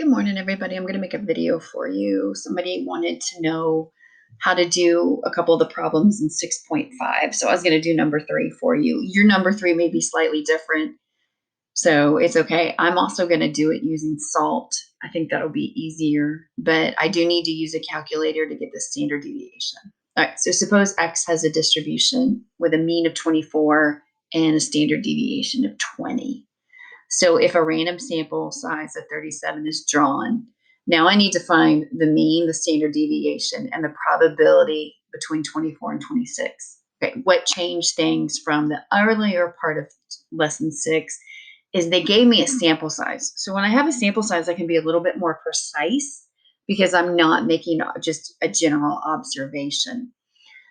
Good morning, everybody. I'm going to make a video for you. Somebody wanted to know how to do a couple of the problems in 6.5. So I was going to do number 3 for you. Your number 3 may be slightly different, so it's okay. I'm also going to do it using SALT. I think that'll be easier, but I do need to use a calculator to get the standard deviation. All right, so suppose X has a distribution with a mean of 24 and a standard deviation of 20. So if a random sample size of 37 is drawn, now I need to find the mean, the standard deviation, and the probability between 24 and 26. Okay, what changed things from the earlier part of lesson 6 is they gave me a sample size. So when I have a sample size, I can be a little bit more precise because I'm not making just a general observation.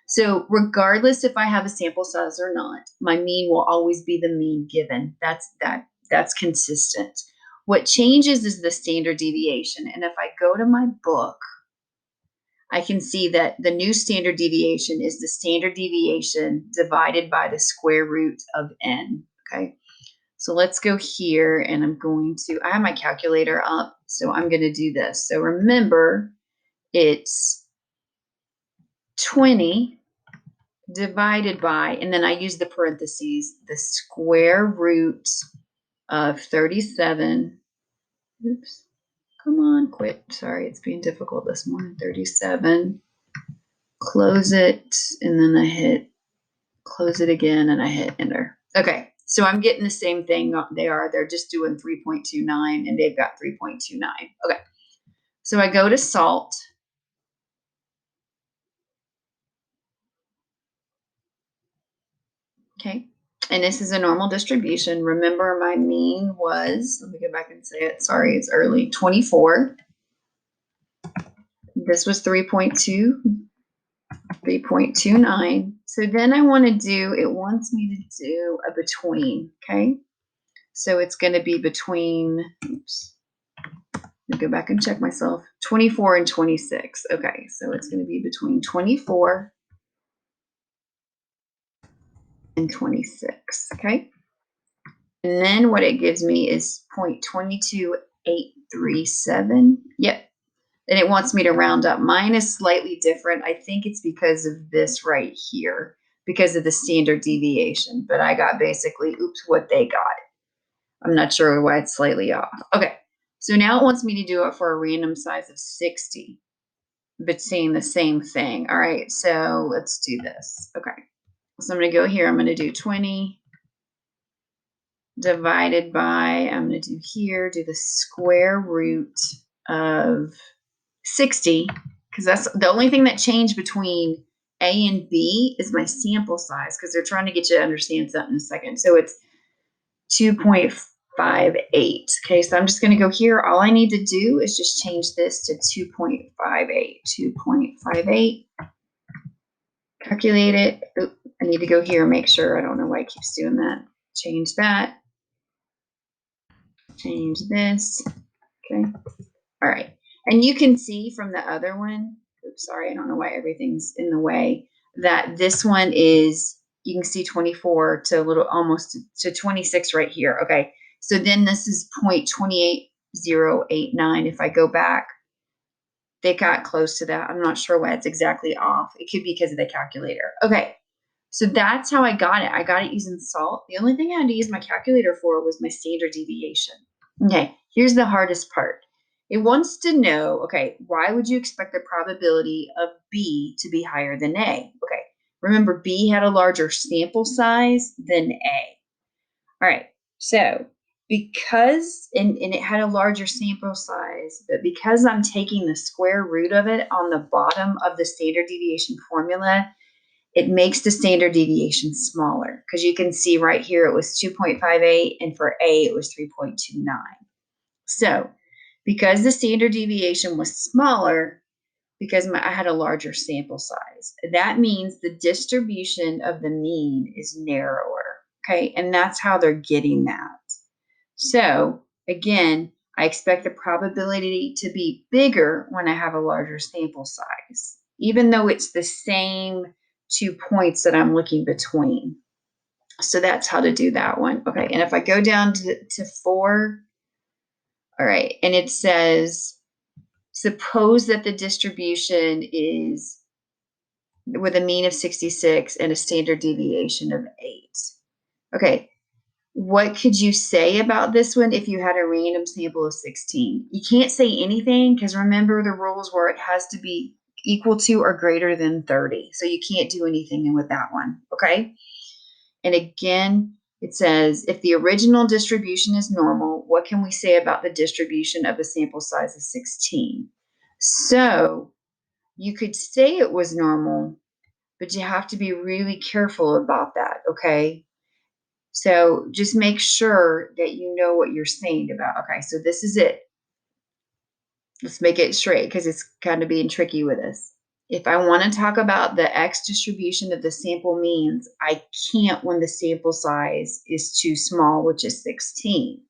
So regardless if I have a sample size or not, my mean will always be the mean given. That's consistent. What changes is the standard deviation. And if I go to my book, I can see that the new standard deviation is the standard deviation divided by the square root of n. Okay. So let's go here and I have my calculator up. So I'm going to do this. So remember, it's 20 divided by, and then I use the parentheses, the square root of 37. Oops, come on, quit. Sorry, it's being difficult this morning. 37, close it, and then I hit close it again, and I hit enter. Okay, so I'm getting the same thing. They're just doing 3.29, and they've got 3.29. Okay, so I go to SALT. Okay, and this is a normal distribution. Remember, my mean was, let me go back and say it. Sorry, it's early, 24. This was 3.29. So then I want to do, it wants me to do a between, okay? So it's going to be between, oops, let me go back and check myself, 24 and 26. Okay, so it's going to be between 24 and 26, okay? And then what it gives me is 0.22837. Yep. And it wants me to round up. Mine is slightly different. I think it's because of this right here, because of the standard deviation. But I got basically, oops, what they got. I'm not sure why it's slightly off. Okay. So now it wants me to do it for a random size of 60, but saying the same thing. All right. So let's do this. Okay. So I'm going to go here. I'm going to do 20 divided by, I'm going to do here, do the square root of 60, because that's the only thing that changed between A and B is my sample size, because they're trying to get you to understand something in a second. So it's 2.58. Okay, so I'm just going to go here. All I need to do is just change this to 2.58. 2.58. Calculate it. Oop, I need to go here and make sure. I don't know why it keeps doing that. Change that. Change this. Okay. All right. And you can see from the other one, oops, sorry, I don't know why everything's in the way, that this one is, you can see 24 to a little, almost to 26 right here. Okay. So then this is 0.28089. If I go back, they got close to that. I'm not sure why it's exactly off. It could be because of the calculator. Okay. So that's how I got it. I got it using SALT. The only thing I had to use my calculator for was my standard deviation. Okay, here's the hardest part. It wants to know, okay, why would you expect the probability of B to be higher than A? Okay, remember B had a larger sample size than A. All right, so because, and it had a larger sample size, but because I'm taking the square root of it on the bottom of the standard deviation formula, it makes the standard deviation smaller, because you can see right here it was 2.58, and for A it was 3.29. So because the standard deviation was smaller, because I had a larger sample size, that means the distribution of the mean is narrower. Okay, and that's how they're getting that. So again, I expect the probability to be bigger when I have a larger sample size, even though it's the same 2 points that I'm looking between. So that's how to do that one. Okay, and if I go down to 4, All right, and it says, suppose that the distribution is with a mean of 66 and a standard deviation of 8. Okay, what could you say about this one if you had a random sample of 16? You can't say anything because remember the rules where it has to be equal to or greater than 30. So you can't do anything with that one, okay? And again, it says if the original distribution is normal, what can we say about the distribution of a sample size of 16? So you could say it was normal, but you have to be really careful about that, okay? So just make sure that you know what you're saying about. Okay, so this is it. Let's make it straight because it's kind of being tricky with this. If I want to talk about the X distribution of the sample means, I can't when the sample size is too small, which is 16.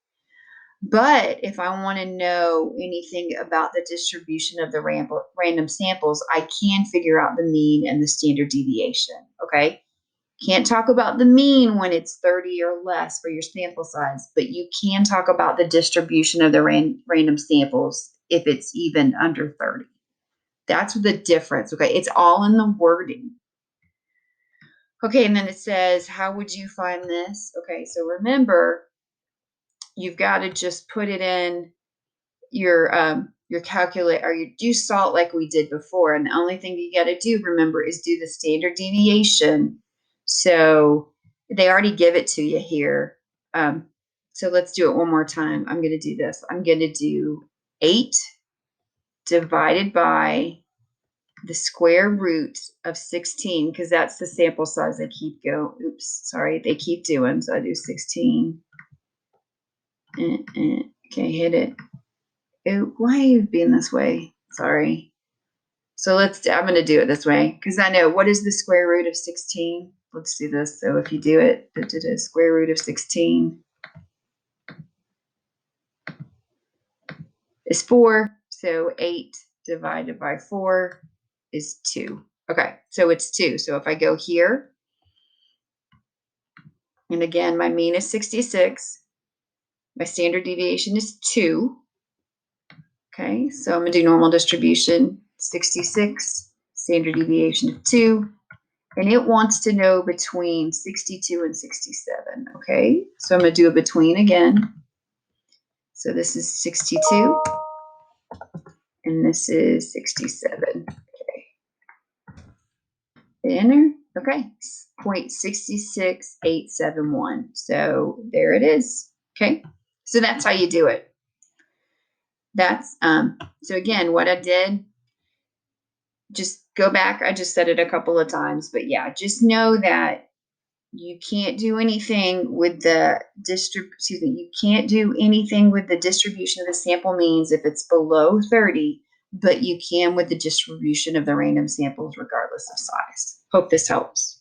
But if I want to know anything about the distribution of the random samples, I can figure out the mean and the standard deviation. Okay. Can't talk about the mean when it's 30 or less for your sample size, but you can talk about the distribution of the random samples if it's even under 30. That's the difference, okay? It's all in the wording. Okay, and then it says, how would you find this? Okay, so remember, you've got to just put it in your calculate or you do salt like we did before, and the only thing you got to do, remember, is do the standard deviation. So they already give it to you here. So let's do it one more time. I'm going to do this. I'm going to do 8 divided by the square root of 16 because that's the sample size they keep going. Oops, sorry, they keep doing. So I do 16. Okay, hit it. Why are you being this way? Sorry. So I'm going to do it this way because I know what is the square root of 16? Let's do this. So if you do it, square root of 16 is 4. So 8 divided by 4 is 2. Okay, so it's 2. So if I go here, and again, my mean is 66. My standard deviation is 2. Okay, so I'm going to do normal distribution, 66, standard deviation of 2. And it wants to know between 62 and 67. Okay, so I'm going to do a between again. So this is 62, and this is 67. Okay, enter. Okay, 0.66871. So there it is. Okay, so that's how you do it. That's so again, what I did, just go back. I just said it a couple of times, but yeah, just know that you can't do anything with the you can't do anything with the distribution of the sample means if it's below 30, but you can with the distribution of the random samples regardless of size. Hope this helps.